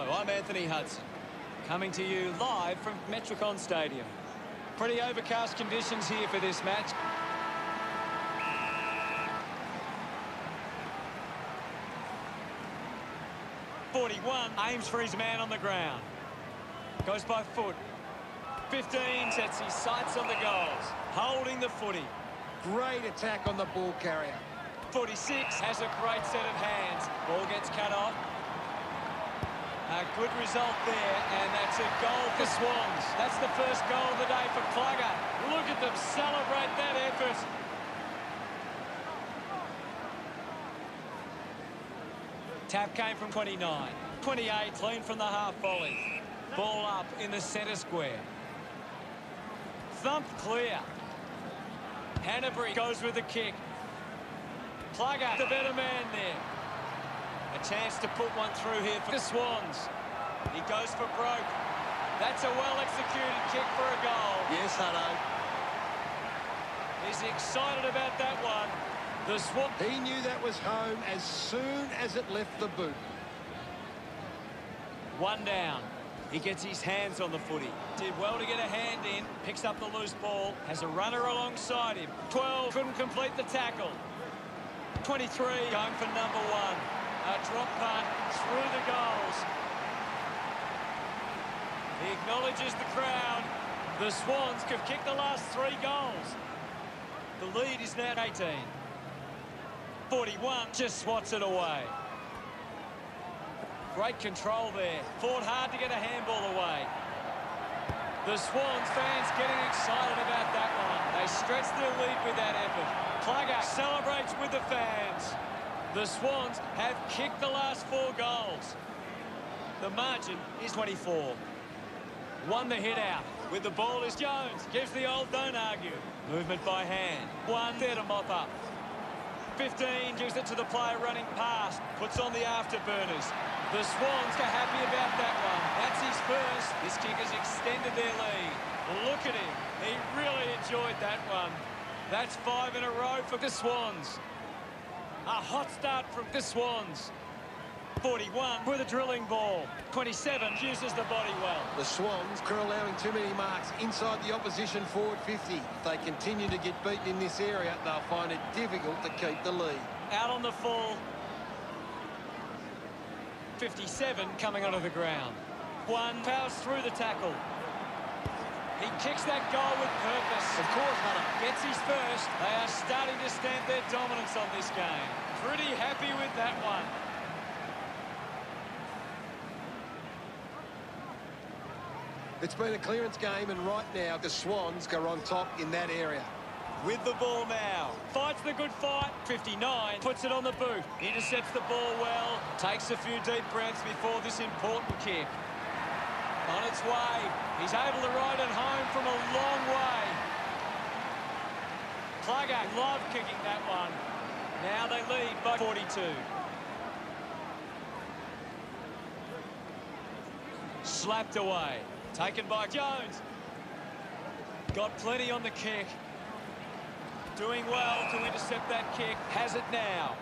Hello, I'm Anthony Hudson, coming to you live from Metricon Stadium. Pretty overcast conditions here for this match. .41 aims for his man on the ground. Goes by foot. 15 sets his sights on the goals. Holding the footy. Great attack on the ball carrier. 46 has a great set of hands. Ball gets cut off. A good result there, and that's a goal for Swans. That's the first goal of the day for Clugger. Look at them celebrate that effort. Tap came from 29. 28 clean from the half volley. Ball up in the centre square. Thumped clear. Hanbury goes with the kick. Clugger, the better man there. A chance to put one through here for the Swans. He goes for broke. That's a well-executed kick for a goal. Yes, Hutto. He's excited about that one. The Swans. He knew that was home as soon as it left the boot. One down. He gets his hands on the footy. Did well to get a hand in. Picks up the loose ball. Has a runner alongside him. 12 couldn't complete the tackle. 23 going for number one. A drop punt through the goals. He acknowledges the crowd. The Swans have kicked the last 3 goals. The lead is now 18. 41 just swats it away. Great control there. Fought hard to get a handball away. The Swans fans getting excited about that one. They stretch their lead with that effort. Clugger celebrates with the fans. The Swans have kicked the last 4 goals. The margin is 24. Won the hit out. With the ball is Jones. Gives the old don't argue. Movement by hand. 1 there to mop up. 15 gives it to the player running past. Puts on the afterburners. The Swans are happy about that one. That's his first. This kick has extended their lead. Look at him. He really enjoyed that one. That's 5 in a row for the Swans. A hot start from the Swans. 41 with a drilling ball. 27 uses the body well. The Swans are allowing too many marks inside the opposition forward 50. If they continue to get beaten in this area, they'll find it difficult to keep the lead. Out on the full. 57 coming onto the ground. One powers through the tackle. He kicks that goal with purpose. Of course, Hunter. Gets his first. They are starting to stamp their dominance on this game. Pretty happy with that one. It's been a clearance game, and right now the Swans are on top in that area. With the ball now. Fights the good fight. 59 puts it on the boot. Intercepts the ball well. Takes a few deep breaths before this important kick. On its way. He's able to ride it home from a long way. Clugger love kicking that one. Now they lead by 42. Slapped away. Taken by Jones. Got plenty on the kick. Doing well to intercept that kick. Has it now.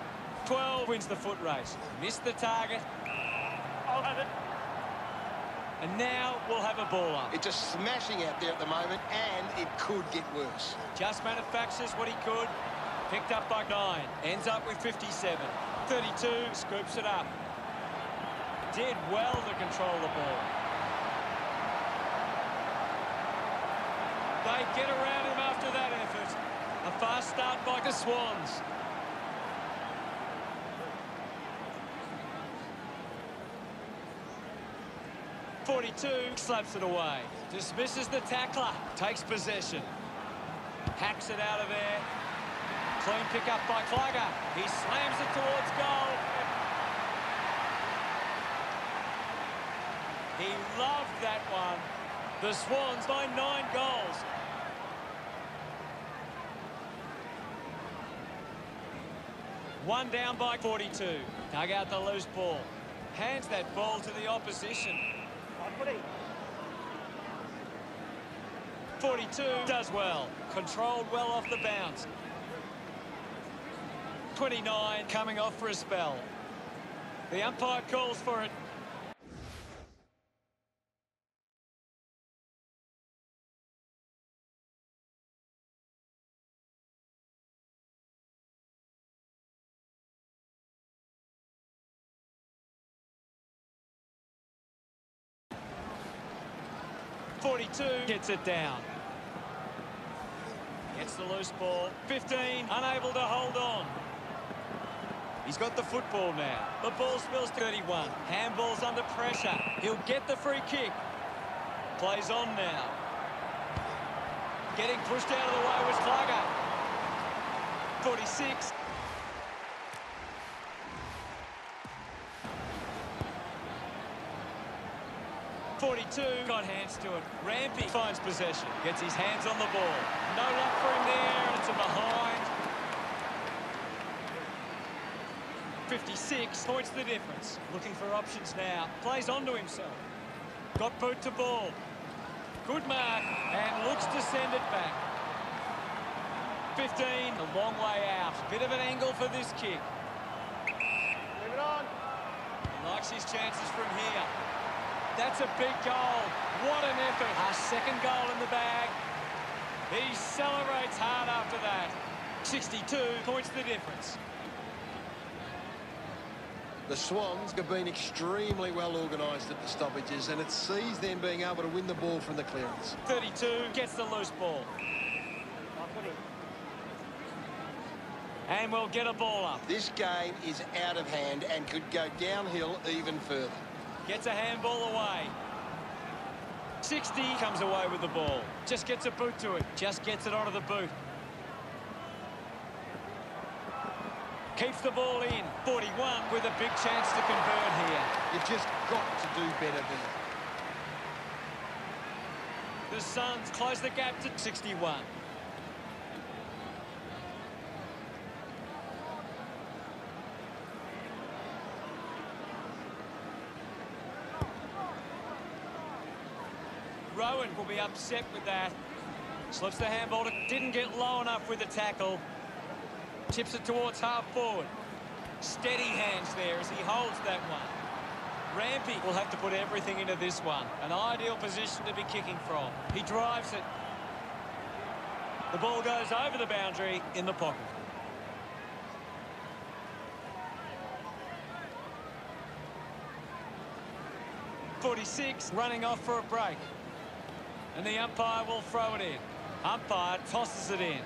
12 wins the foot race. Missed the target. I'll have it. And now we'll have a ball up. It's just smashing out there at the moment, and it could get worse. Just manufactures what he could. Picked up by 9. Ends up with 57. 32 scoops it up. Did well to control the ball. They get around him after that effort. A fast start by the Swans. .42 slaps it away. Dismisses the tackler. Takes possession. Hacks it out of there. Clean pick up by Clugger. He slams it towards goal. He loved that one. The Swans by 9 goals. One down by 42. Dug out the loose ball. Hands that ball to the opposition. 42 does well. Controlled well off the bounce. 29 coming off for a spell. The umpire calls for it. 42 gets it down. Gets the loose ball. 15, unable to hold on. He's got the football now. The ball spills to 31. Handball's under pressure. He'll get the free kick. Plays on now. Getting pushed out of the way was Plugger. 46. Got hands to it. Rampy finds possession. Gets his hands on the ball. No luck for him there, and it's a behind. 56 points the difference. Looking for options now. Plays onto himself. Got boot to ball. Good mark, and looks to send it back. 15, a long way out. Bit of an angle for this kick. Leave it on. He likes his chances from here. That's a big goal. What an effort. Our second goal in the bag. He celebrates hard after that. 62 points the difference. The Swans have been extremely well organised at the stoppages, and it sees them being able to win the ball from the clearance. 32 gets the loose ball. And we'll get a ball up. This game is out of hand and could go downhill even further. Gets a handball away. 60 comes away with the ball. Just gets a boot to it. Just gets it onto the boot. Keeps the ball in. 41 with a big chance to convert here. You've just got to do better there. The Suns close the gap to 61. Rowan will be upset with that. Slips the handball. Didn't get low enough with the tackle. Tips it towards half forward. Steady hands there as he holds that one. Rampy will have to put everything into this one. An ideal position to be kicking from. He drives it. The ball goes over the boundary in the pocket. .46 running off for a break. And the umpire will throw it in. Umpire tosses it in.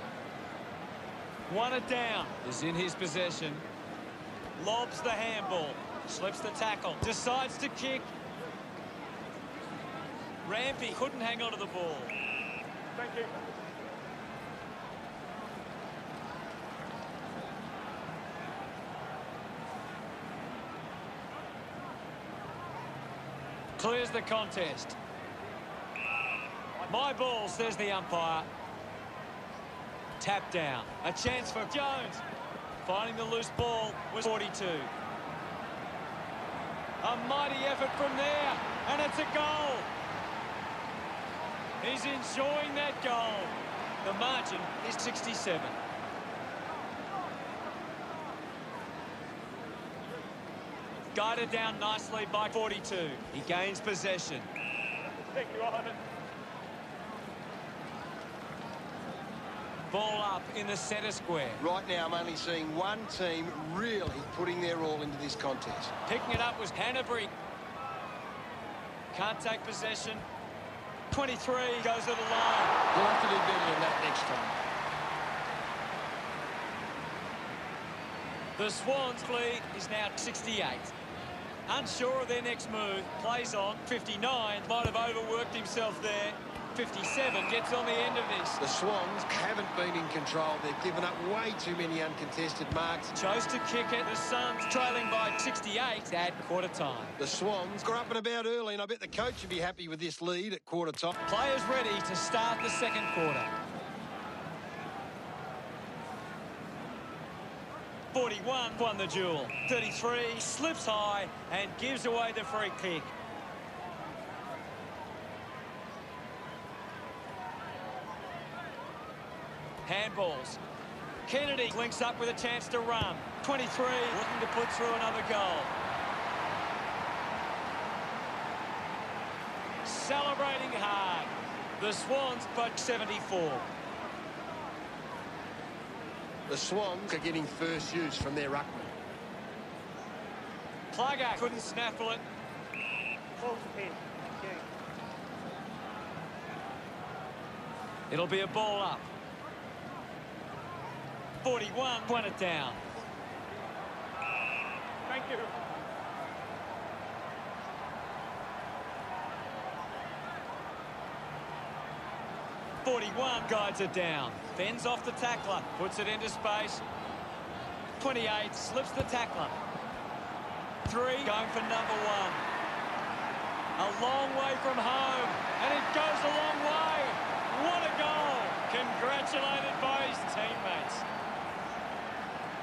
One it down is in his possession. Lobs the handball. Slips the tackle. Decides to kick. Rampy couldn't hang on to the ball. Thank you. Clears the contest. My ball, says the umpire. Tap down. A chance for Jones. Finding the loose ball was 42. A mighty effort from there, and it's a goal. He's enjoying that goal. The margin is 67. Guided down nicely by 42. He gains possession. Thank you, Ivan. Ball up in the centre square. Right now, I'm only seeing one team really putting their all into this contest. Picking it up was Hanbury. Can't take possession. 23 goes to the line. We'll have to do better than that next time. The Swans' lead is now 68. Unsure of their next move. Plays on. 59 might have overworked himself there. 57 gets on the end of this. The Swans haven't been in control. They've given up way too many uncontested marks. Chose to kick it. The Suns trailing by 68 at quarter time. The Swans got up and about early, and I bet the coach would be happy with this lead at quarter time. Players ready to start the second quarter. 41 won the duel. 33 slips high and gives away the free kick. Handballs. Kennedy links up with a chance to run. 23 looking to put through another goal. Celebrating hard. The Swans put 74. The Swans are getting first use from their ruckman. Plugger couldn't snaffle it. 12 to 10. Okay. It'll be a ball up. 41, won it down. Thank you. .41 guides it down. Fends off the tackler. Puts it into space. 28 slips the tackler. 3 going for number 1. A long way from home. And it goes a long way. What a goal. Congratulated by his teammates.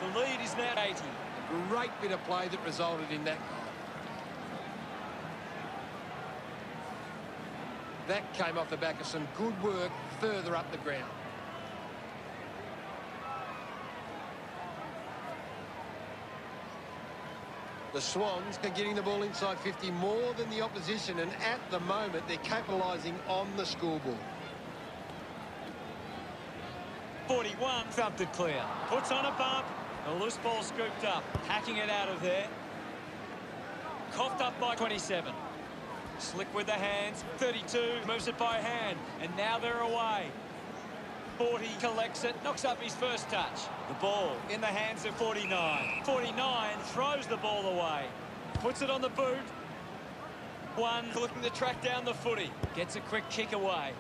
The lead is now 80. A great bit of play that resulted in that goal. That came off the back of some good work further up the ground. The Swans are getting the ball inside 50 more than the opposition, and at the moment they're capitalising on the scoreboard. 41 thumped it clear. Puts on a bump. A loose ball scooped up. Hacking it out of there. Coughed up by 27. Slick with the hands. 32 moves it by hand. And now they're away. 40 collects it. Knocks up his first touch. The ball in the hands of 49. 49 throws the ball away. Puts it on the boot. 1 looking to track down the footy. Gets a quick kick away.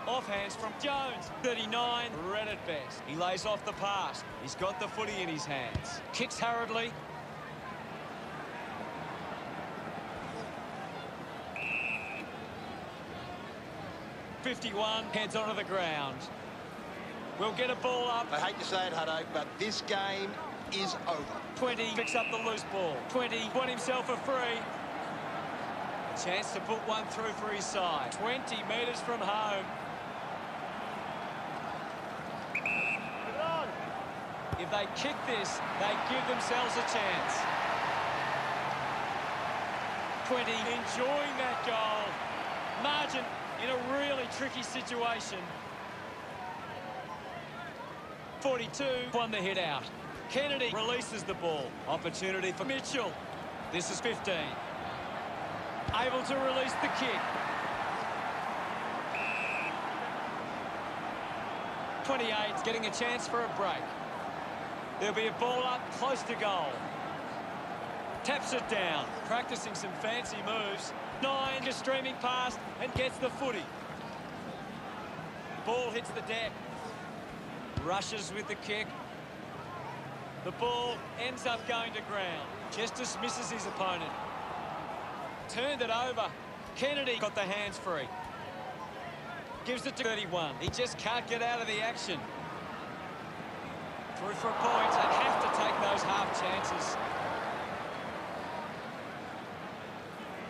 Off hands from Jones. 39 read it best. He lays off the pass. He's got the footy in his hands. Kicks hurriedly. .51 heads onto the ground. We'll get a ball up. I hate to say it, Hutto, but this game is over. 20 picks up the loose ball. 20 won himself a free. A chance to put one through for his side. 20 metres from home. Move it on. If they kick this, they give themselves a chance. 20 enjoying that goal. Margin in a really tricky situation. 42 won the hit out. Kennedy releases the ball. Opportunity for Mitchell. This is 15. Able to release the kick. 28 getting a chance for a break. There'll be a ball up close to goal. Taps it down. Practicing some fancy moves. 9 just streaming past and gets the footy. Ball hits the deck. Rushes with the kick. The ball ends up going to ground. Just dismisses his opponent. Turned it over. Kennedy got the hands free. Gives it to 31. He just can't get out of the action. Through for a point and have to take those half chances.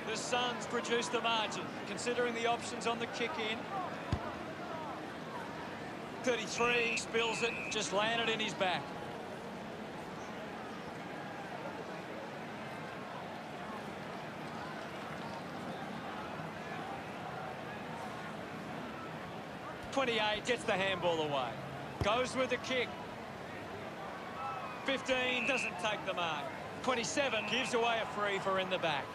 The Suns produce the margin, considering the options on the kick-in. 33 spills it, just landed in his back. .28 gets the handball away. Goes with the kick. 15 doesn't take the mark. 27 gives away a free for in the back.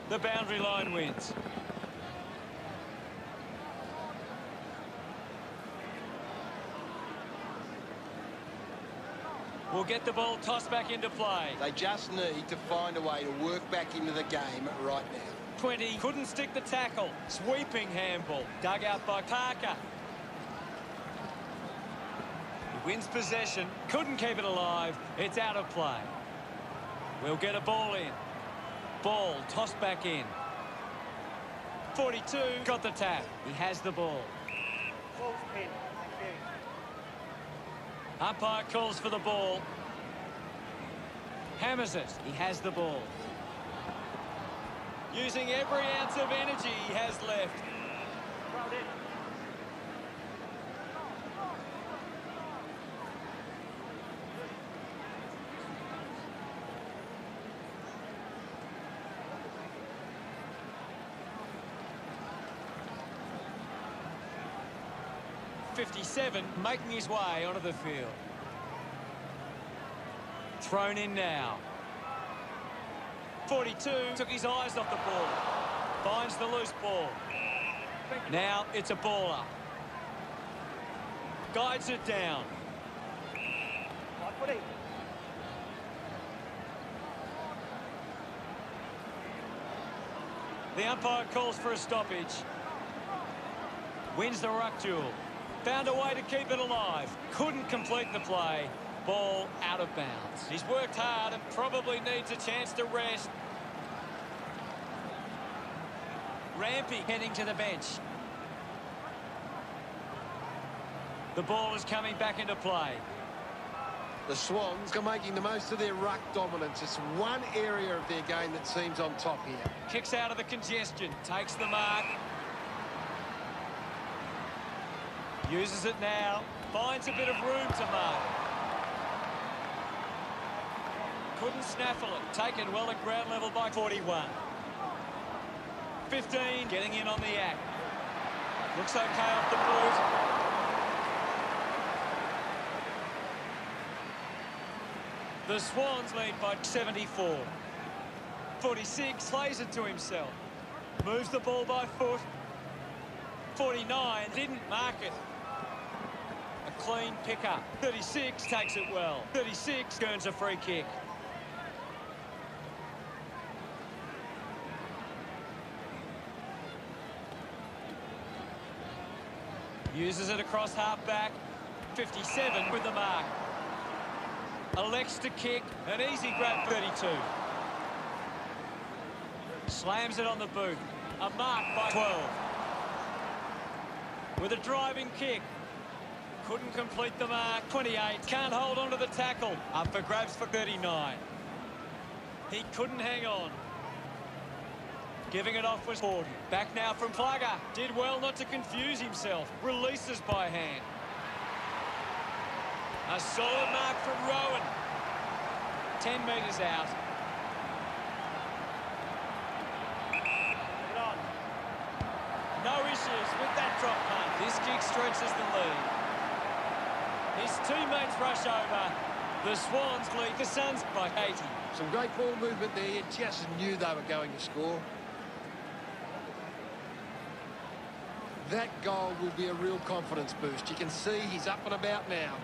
The boundary line wins. We'll get the ball tossed back into play. They just need to find a way to work back into the game right now. 20 couldn't stick the tackle. Sweeping handball. Dug out by Parker. He wins possession. Couldn't keep it alive. It's out of play. We'll get a ball in. Ball tossed back in. 42 got the tap. He has the ball. Ball's pinned. Thank you. Umpire calls for the ball. Hammers it. He has the ball. Using every ounce of energy he has left. Well in. .57 making his way onto the field. Thrown in now. 42 took his eyes off the ball. Finds the loose ball. Now it's a ball up. Guides it down. Right footy. The umpire calls for a stoppage. Wins the ruck duel. Found a way to keep it alive. Couldn't complete the play. Ball out of bounds. He's worked hard and probably needs a chance to rest. Rampy heading to the bench. The ball is coming back into play. The Swans are making the most of their ruck dominance. It's one area of their game that seems on top here. Kicks out of the congestion. Takes the mark. Uses it now. Finds a bit of room to mark. Couldn't snaffle it. Taken well at ground level by 41. 15 getting in on the act. Looks okay off the boot. The Swans lead by 74. 46 plays it to himself. Moves the ball by foot. 49 didn't mark it. A clean pickup. 36 takes it well. 36 earns a free kick. Uses it across half-back. 57 with the mark. Elects to kick. An easy grab, 32. Slams it on the boot. A mark by 12. With a driving kick. Couldn't complete the mark. 28. Can't hold on to the tackle. Up for grabs for 39. He couldn't hang on. Giving it off was 40. Back now from Plugger. Did well not to confuse himself. Releases by hand. A solid mark from Rowan. 10 metres out. Get on. No issues with that drop punt. This kick stretches the lead. His teammates rush over. The Swans lead the Suns by 80. Some great ball movement there. You just knew they were going to score. That goal will be a real confidence boost. You can see he's up and about now.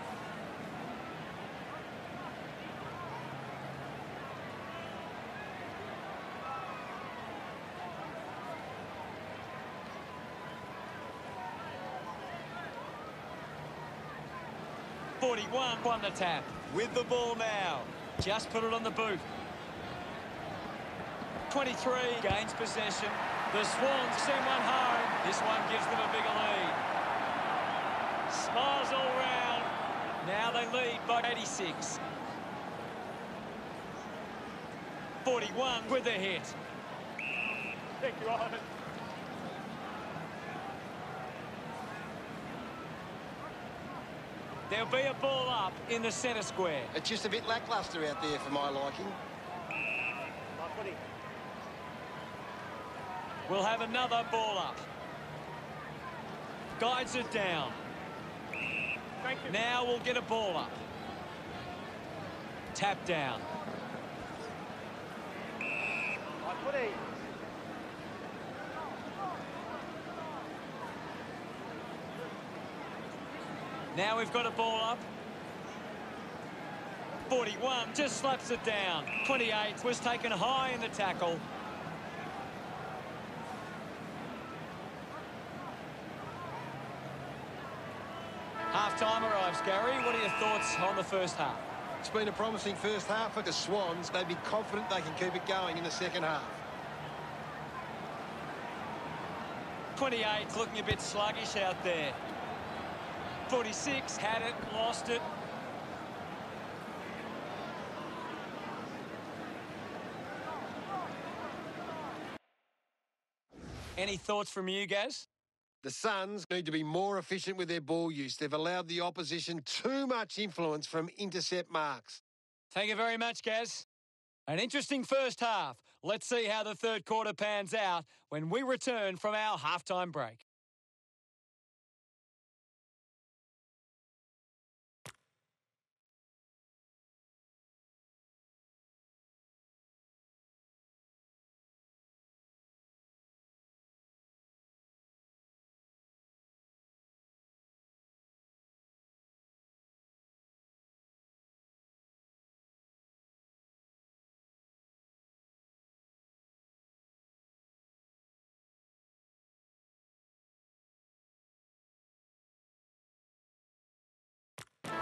Won the tap. With the ball now. Just put it on the boot. 23 gains possession. The Swans send one home. This one gives them a bigger lead. Smiles all round. Now they lead by 86. 41 with the hit. Thank you, Ivan. There'll be a ball up in the centre square. It's just a bit lacklustre out there for my liking. Right footy. We'll have another ball up. Guides it down. Thank you. Now we'll get a ball up. Tap down. Right footy. Now we've got a ball up. 41 just slaps it down. 28 was taken high in the tackle. Half-time arrives, Gary. What are your thoughts on the first half? It's been a promising first half for the Swans. They'd be confident they can keep it going in the second half. 28 looking a bit sluggish out there. 46 had it, lost it. Any thoughts from you, Gaz? The Suns need to be more efficient with their ball use. They've allowed the opposition too much influence from intercept marks. Thank you very much, Gaz. An interesting first half. Let's see how the third quarter pans out when we return from our halftime break.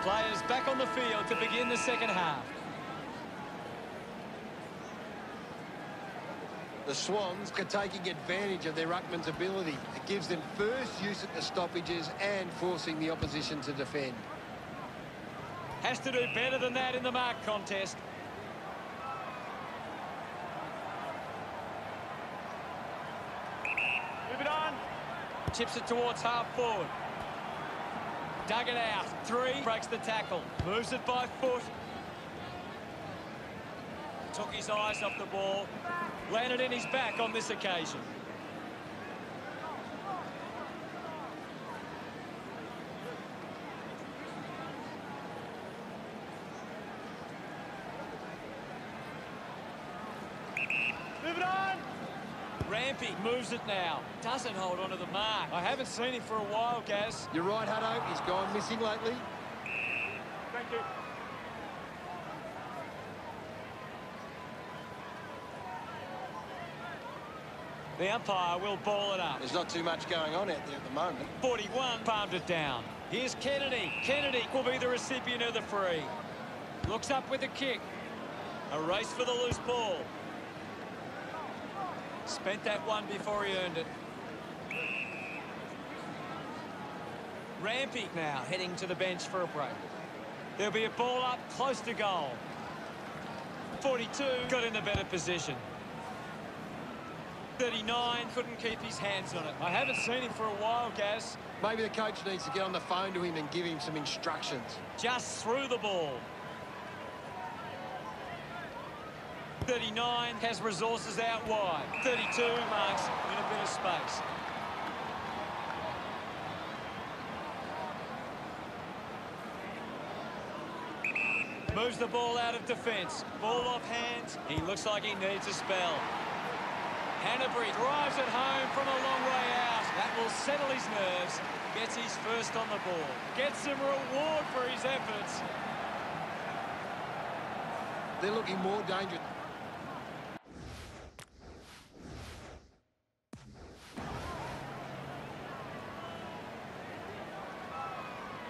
Players back on the field to begin the second half. The Swans are taking advantage of their ruckman's ability. It gives them first use at the stoppages and forcing the opposition to defend. Has to do better than that in the mark contest. Move it on. Chips it towards half forward. Dug it out. 3. Breaks the tackle. Moves it by foot. Took his eyes off the ball. Landed in his back on this occasion. Move it on. Rampy moves it now. Doesn't hold on to the mark. I haven't seen him for a while, Gaz. You're right, Hutto. He's gone missing lately. Thank you. The umpire will ball it up. There's not too much going on out there at the moment. 41 palmed it down. Here's Kennedy. Kennedy will be the recipient of the free. Looks up with a kick. A race for the loose ball. Spent that one before he earned it. Rampy now heading to the bench for a break. There'll be a ball up close to goal. 42 got in the better position. 39 couldn't keep his hands on it. I haven't seen him for a while, Gaz. Maybe the coach needs to get on the phone to him and give him some instructions. Just threw the ball. 39 has resources out wide. 32 marks in a bit of space. Moves the ball out of defence. Ball off hands. He looks like he needs a spell. Hanbury drives it home from a long way out. That will settle his nerves. Gets his first on the ball. Gets some reward for his efforts. They're looking more dangerous.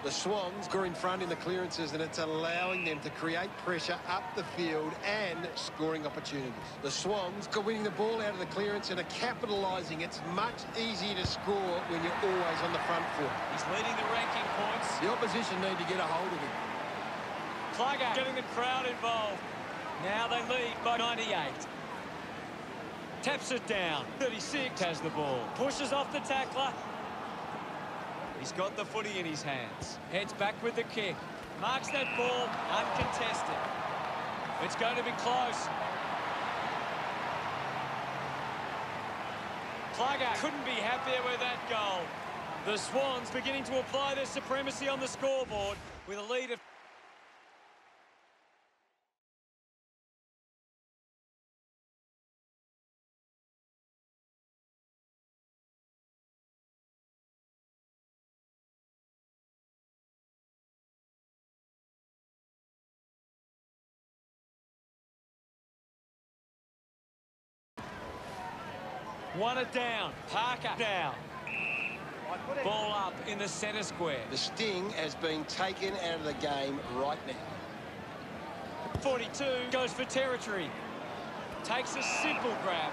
The Swans are in front in the clearances, and it's allowing them to create pressure up the field and scoring opportunities. The Swans are winning the ball out of the clearance and are capitalising. It's much easier to score when you're always on the front foot. He's leading the ranking points. The opposition need to get a hold of him. Plugger getting the crowd involved. Now they lead by 98. Taps it down. 36 has the ball. Pushes off the tackler. He's got the footy in his hands. Heads back with the kick. Marks that ball uncontested. It's going to be close. Plugger couldn't be happier with that goal. The Swans beginning to apply their supremacy on the scoreboard with a lead of one it down. Parker down. Ball up in the centre square. The sting has been taken out of the game right now. 42 goes for territory. Takes a simple grab.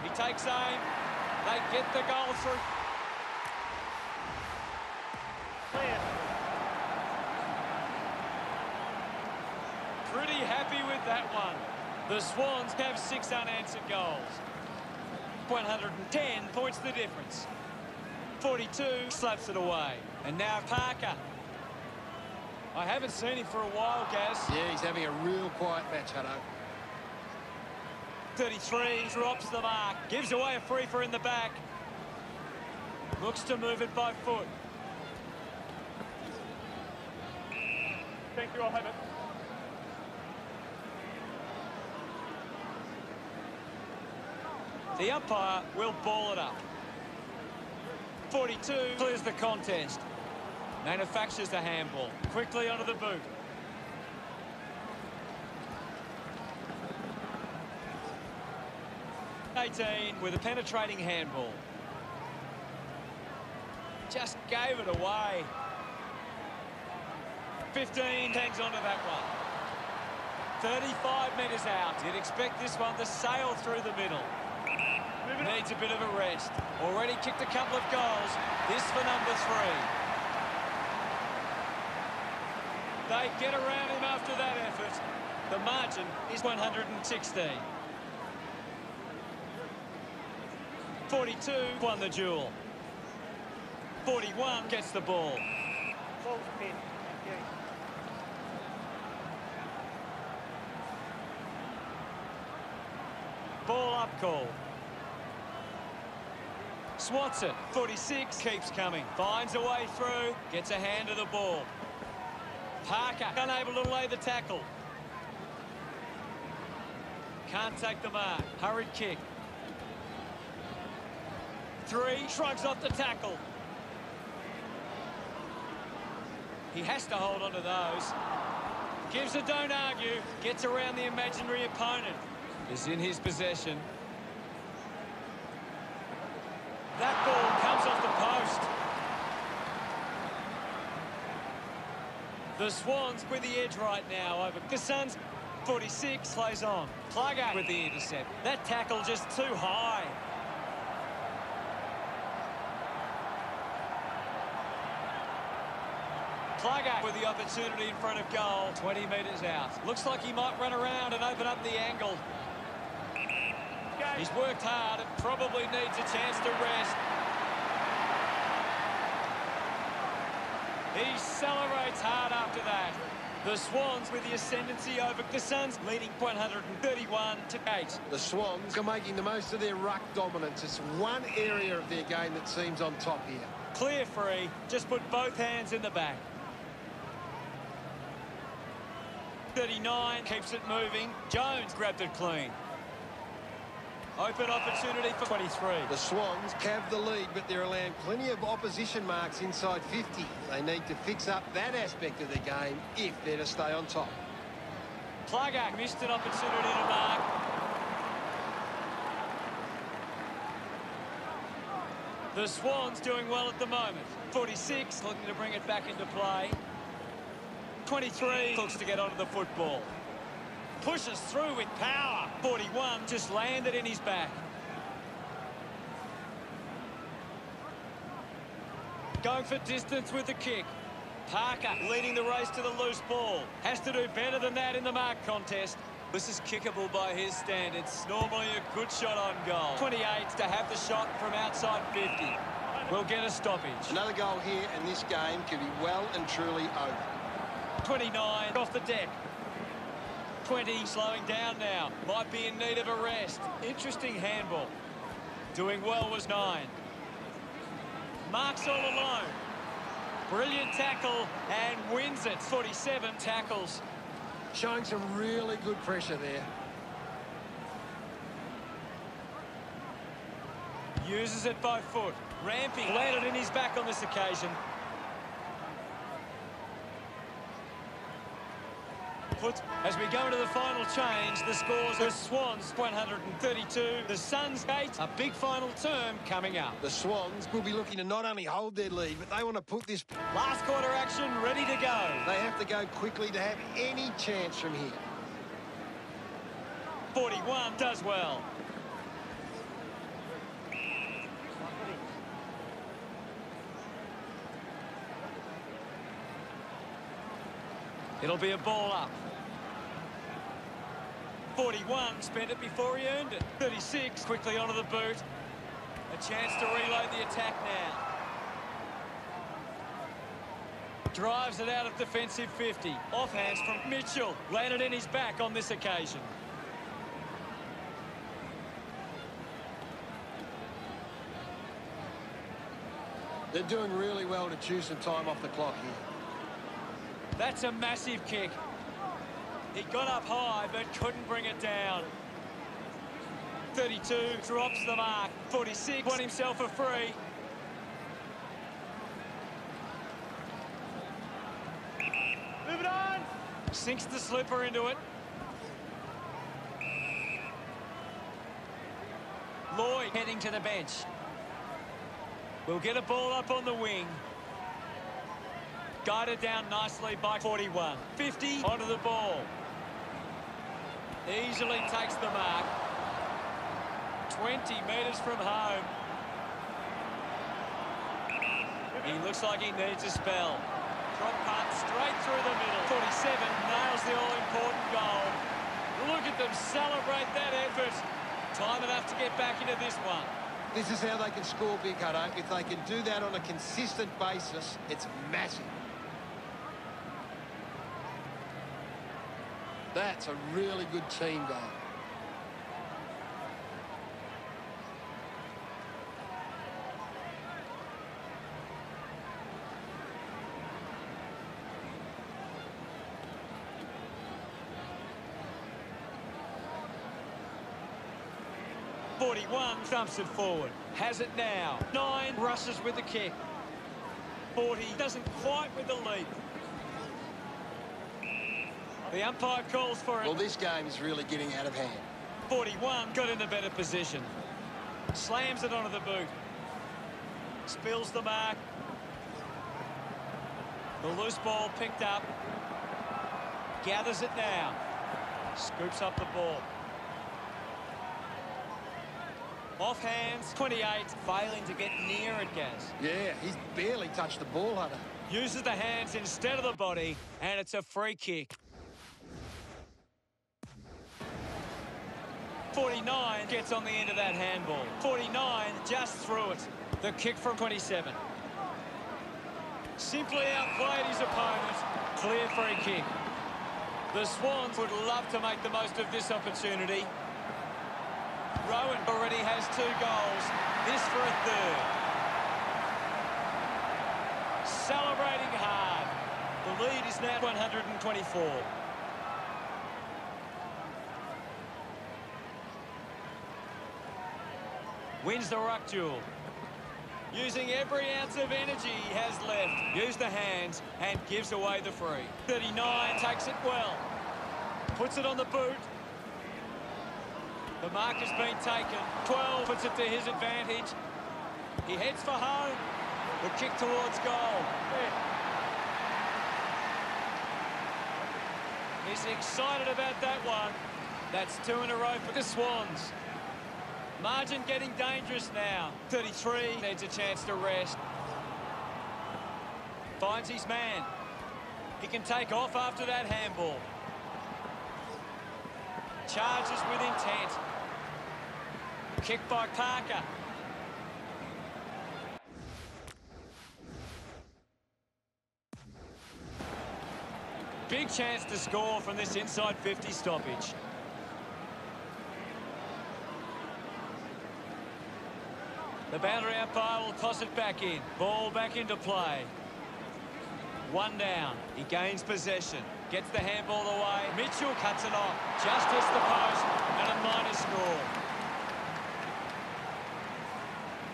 He takes aim. They get the goal through. Clear. Pretty happy with that one. The Swans have 6 unanswered goals. 110 points the difference. 42 slaps it away. And now Parker. I haven't seen him for a while, Gaz. Yeah, he's having a real quiet match, Hutto. 33 drops the mark. Gives away a free for in the back. Looks to move it by foot. Thank you, I'll have it. The umpire will ball it up. 42 clears the contest. Manufactures the handball. Quickly onto the boot. (18) with a penetrating handball. Just gave it away. 15 hangs on to that one. 35 metres out. You'd expect this one to sail through the middle. Needs a bit of a rest. Already kicked a couple of goals. This for number 3. They get around him after that effort. The margin is 116. 42 won the duel. 41 gets the ball. Full speed. Okay. Ball up call. Swats it. 46 keeps coming. Finds a way through. Gets a hand of the ball. Parker unable to lay the tackle. Can't take the mark. Hurried kick. 3 shrugs off the tackle. He has to hold on to those. Gives a don't argue. Gets around the imaginary opponent. Is in his possession. That ball comes off the post. The Swans with the edge right now over the Suns. 46 plays on. Plugger with the intercept. That tackle just too high. Plugger with the opportunity in front of goal. 20 metres out. Looks like he might run around and open up the angle. He's worked hard and probably needs a chance to rest. He celebrates hard after that. The Swans with the ascendancy over the Suns, leading 131-8. The Swans are making the most of their ruck dominance. It's one area of their game that seems on top here. Clear free, just put both hands in the back. 39 keeps it moving. Jones grabbed it clean. Open opportunity for 23. The Swans have the lead, but they're allowing plenty of opposition marks inside 50. They need to fix up that aspect of their game if they're to stay on top. Plugger missed an opportunity to mark. The Swans doing well at the moment. 46 looking to bring it back into play. 23 looks to get onto the football. Pushes through with power. 41 just landed in his back. Going for distance with the kick. Parker leading the race to the loose ball. Has to do better than that in the mark contest. This is kickable by his standards. Normally a good shot on goal. 28 to have the shot from outside 50. We'll get a stoppage. Another goal here, and this game could be well and truly over. 29 off the deck. 20 slowing down now. Might be in need of a rest. Interesting handball. Doing well was 9. Marks all alone. Brilliant tackle and wins it. 47 tackles. Showing some really good pressure there. Uses it by foot. Ramping. Landed in his back on this occasion. As we go into the final change, the scores are Swans 132, the Suns 8. A big final term coming up. The Swans will be looking to not only hold their lead, but they want to put this... Last quarter action ready to go. They have to go quickly to have any chance from here. 41 does well. It'll be a ball up. 41 spent it before he earned it. 36 quickly onto the boot. A chance to reload the attack now. Drives it out of defensive 50. Offhands from Mitchell. Landed in his back on this occasion. They're doing really well to choose some time off the clock here. That's a massive kick. He got up high but couldn't bring it down. 32 drops the mark. 46 won himself a free. Move it on! Sinks the slipper into it. Lloyd heading to the bench. We'll get a ball up on the wing. Guided down nicely by 41. 50 onto the ball. Easily takes the mark. 20 metres from home. He looks like he needs a spell. Drop punt straight through the middle. 47 nails the all-important goal. Look at them celebrate that effort. Time enough to get back into this one. This is how they can score big, Hutto. If they can do that on a consistent basis, it's massive. That's a really good team goal. Thumps it forward. Has it now. 9 rushes with the kick. 40 doesn't quite with the leap. The umpire calls for it. Well, this game is really getting out of hand. 41 got in a better position. Slams it onto the boot. Spills the mark. The loose ball picked up. Gathers it now. Scoops up the ball. Off hands, 28, failing to get near it, Gaz. Yeah, he's barely touched the ball, Hutto. Uses the hands instead of the body, and it's a free kick. 49 gets on the end of that handball. 49 just through it. The kick from 27. Simply outplayed his opponent. Clear free kick. The Swans would love to make the most of this opportunity. Rowan already has 2 goals. This for a 3rd. Celebrating hard. The lead is now 124. Wins the ruck duel. Using every ounce of energy he has left. Use the hands and gives away the free. 39 takes it well. Puts it on the boot. The mark has been taken. 12 puts it to his advantage. He heads for home. The kick towards goal. He's excited about that one. That's 2 in a row for the Swans. Margin getting dangerous now. 33 needs a chance to rest. Finds his man. He can take off after that handball. Charges with intent. Kick by Parker. Big chance to score from this inside 50 stoppage. The boundary umpire will toss it back in. Ball back into play. 1 down. He gains possession. Gets the handball away. Mitchell cuts it off. Just hits the post. And a minor score.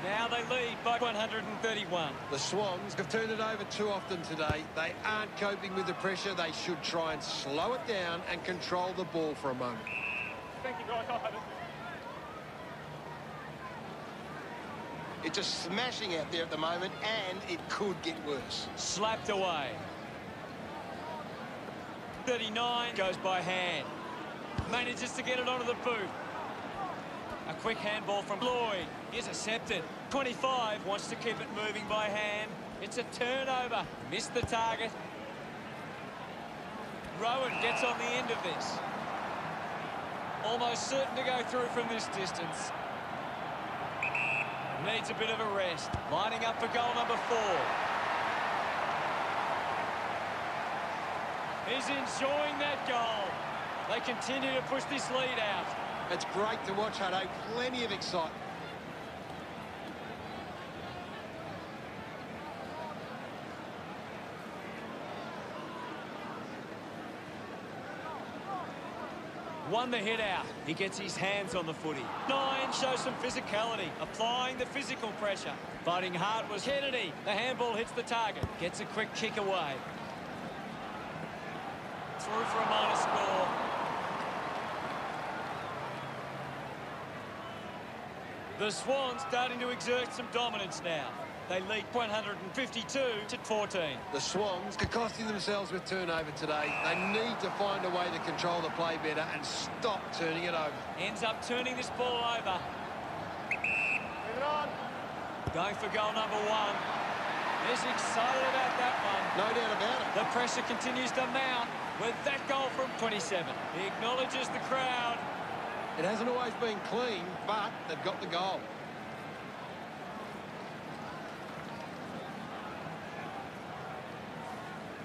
Now they lead by 131. The Swans have turned it over too often today. They aren't coping with the pressure. They should try and slow it down and control the ball for a moment. Thank you, guys. I'll have it. It's just smashing out there at the moment, and it could get worse. Slapped away. 39 goes by hand. Manages to get it onto the boot. A quick handball from Lloyd. Intercepted. 25 wants to keep it moving by hand. It's a turnover. Missed the target. Rowan gets on the end of this. Almost certain to go through from this distance. Needs a bit of a rest. Lining up for goal number 4. He's enjoying that goal. They continue to push this lead out. It's great to watch, Hutto. Plenty of excitement. Won the hit out. He gets his hands on the footy. 9 shows some physicality, applying the physical pressure. Fighting hard was Kennedy. The handball hits the target. Gets a quick kick away. Through for a minor score. The Swans starting to exert some dominance now. They lead 152 to 14. The Swans are costing themselves with turnover today. They need to find a way to control the play better and stop turning it over. Ends up turning this ball over. Move it on. Going for goal number 1. He's excited about that one. No doubt about it. The pressure continues to mount with that goal from 27. He acknowledges the crowd. It hasn't always been clean, but they've got the goal.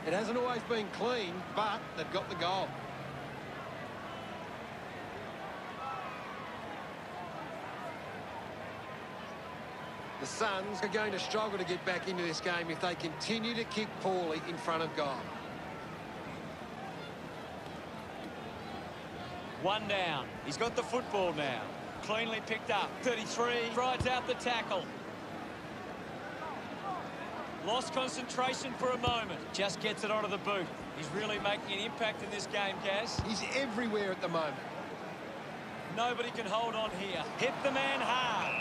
It hasn't always been clean, but they've got the goal. The Suns are going to struggle to get back into this game if they continue to kick poorly in front of goal. 1 down. He's got the football now. Cleanly picked up. 33 rides out the tackle. Lost concentration for a moment. Just gets it onto the boot. He's really making an impact in this game, Kaz. He's everywhere at the moment. Nobody can hold on here. Hit the man hard.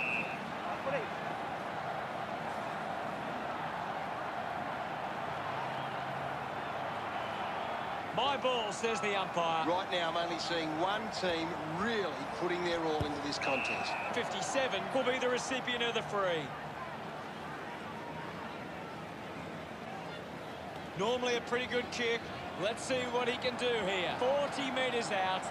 My ball, says the umpire. Right now, I'm only seeing one team really putting their all into this contest. 57 will be the recipient of the free. Normally a pretty good kick. Let's see what he can do here. 40 metres out.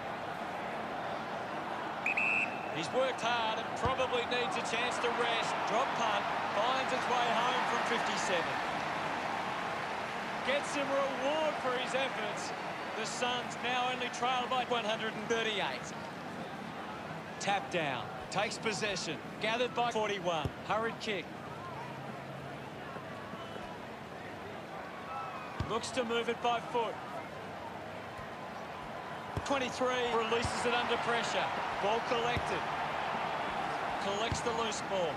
He's worked hard and probably needs a chance to rest. Drop punt. Finds its way home from 57. Gets some reward for his efforts. The Suns now only trail by 138. Tap down. Takes possession. Gathered by 41. Hurried kick. Looks to move it by foot. 23 releases it under pressure. Ball collected. Collects the loose ball.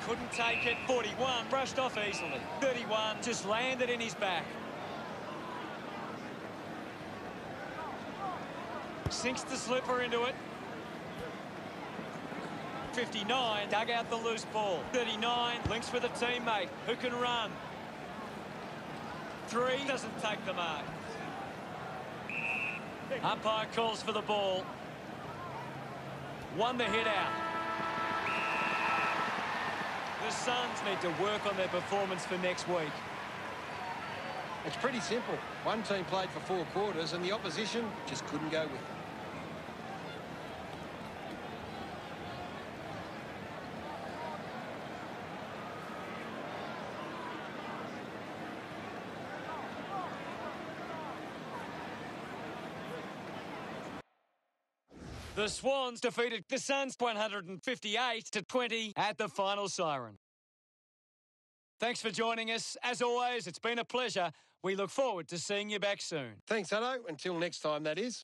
Couldn't take it. 41 brushed off easily. 31 just landed in his back. Sinks the slipper into it. 59 dug out the loose ball. 39 links with a teammate who can run. 3 doesn't take the mark. Umpire calls for the ball. 1 the hit out. The Suns need to work on their performance for next week. It's pretty simple. One team played for 4 quarters and the opposition just couldn't go with it. The Swans defeated the Suns 158 to 20 at the final siren. Thanks for joining us. As always, it's been a pleasure. We look forward to seeing you back soon. Thanks, Hutto. Until next time, that is.